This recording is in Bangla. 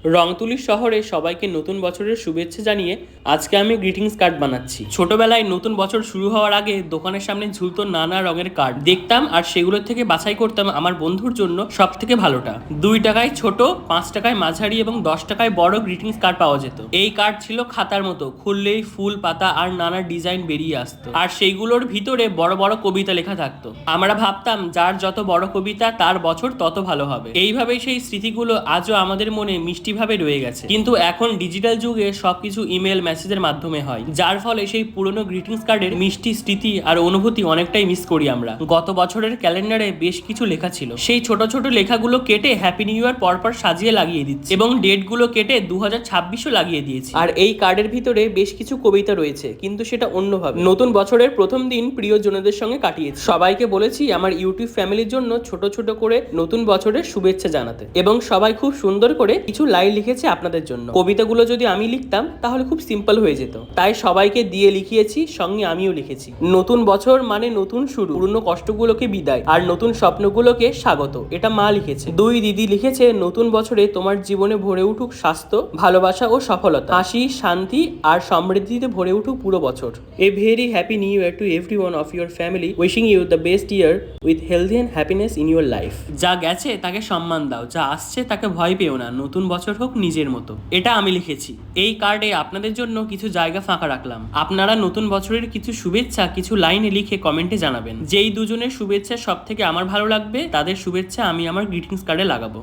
রংতুলি শহরে সবাইকে নতুন বছরের শুভেচ্ছা জানিয়ে আজকে আমি গ্রিটিংস কার্ড বানাচ্ছি। ছোটবেলায় নতুন বছর শুরু হওয়ার আগে দোকানের সামনে ঝুলতো নানা রঙের কার্ড দেখতাম, আর সেগুলোর থেকে বাছাই করতাম আমার বন্ধুর জন্য সব থেকে ভালোটা। 2 টাকায় ছোট, 5 টাকায় মাঝারি এবং 10 টাকায় বড় গ্রিটিংস কার্ড পাওয়া যেত। এই কার্ড ছিল খাতার মতো, খুললেই ফুল, পাতা আর নানা ডিজাইন বেরিয়ে আসতো, আর সেইগুলোর ভিতরে বড় বড় কবিতা লেখা থাকতো। আমরা ভাবতাম যার যত বড় কবিতা তার বছর তত ভালো হবে। এইভাবেই সেই স্মৃতিগুলো আজও আমাদের মনে মিষ্টি ভাবে রয়ে গেছে। কিন্তু এখন ডিজিটাল যুগে সবকিছু ইমেল মেসেজের মাধ্যমে হয়, যার ফলে সেই পুরনো গ্রিটিংস কার্ডের মিষ্টি স্মৃতি আর অনুভূতি অনেকটাই মিস করি আমরা। গত বছরের ক্যালেন্ডারে বেশ কিছু লেখা ছিল, সেই ছোট ছোট লেখাগুলো কেটে হ্যাপি নিউ ইয়ার পরপর সাজিয়ে লাগিয়ে দিচ্ছি, এবং ডেটগুলো কেটে 2026ও লাগিয়ে দিয়েছি। আর এই কার্ডের ভিতরে বেশ কিছু কবিতা রয়েছে, কিন্তু সেটা অন্যভাবে। নতুন বছরের প্রথম দিন প্রিয়জনদের সঙ্গে কাটিয়েছি। সবাইকে বলেছি আমার ইউটিউব ফ্যামিলির জন্য ছোট ছোট করে নতুন বছরের শুভেচ্ছা জানাতে, এবং সবাই খুব সুন্দর করে কিছু লাইন লিখেছে আপনাদের জন্য। কবিতাগুলো যদি আমি লিখতাম তাহলে খুব সিম্পল হয়ে যেত, তাই সবাইকে দিয়ে লিখিয়েছি, সঙ্গে আমিও লিখেছি। নতুন বছর মানে নতুন শুরু, পুরনো কষ্টগুলোকে বিদায় আর নতুন স্বপ্নগুলোকে স্বাগত। এটা মা লিখেছে। 2 দিদি লিখেছে নতুন বছরে তোমার জীবনে ভরে উঠুক স্বাস্থ্য, ভালোবাসা ও সফলতা, হাসি, শান্তি আর সমৃদ্ধিতে ভরে উঠুক পুরো বছর। A very happy new year to everyone of your family, wishing you the best year with healthy and happiness in your life. যা গেছে তাকে সম্মান দাও, যা আসছে তাকে ভয় পেও না, নতুন বছর হোক নিজের মতো। এটা আমি লিখেছি। এই কার্ডে আপনাদের জন্য কিছু জায়গা ফাঁকা রাখলাম। আপনারা নতুন বছরের কিছু শুভেচ্ছা কিছু লাইনে লিখে কমেন্টে জানাবেন। যেই দুজনের শুভেচ্ছা সব থেকে আমার ভালো লাগবে তাদের শুভেচ্ছা আমি আমার গ্রিটিংস কার্ডে লাগাবো।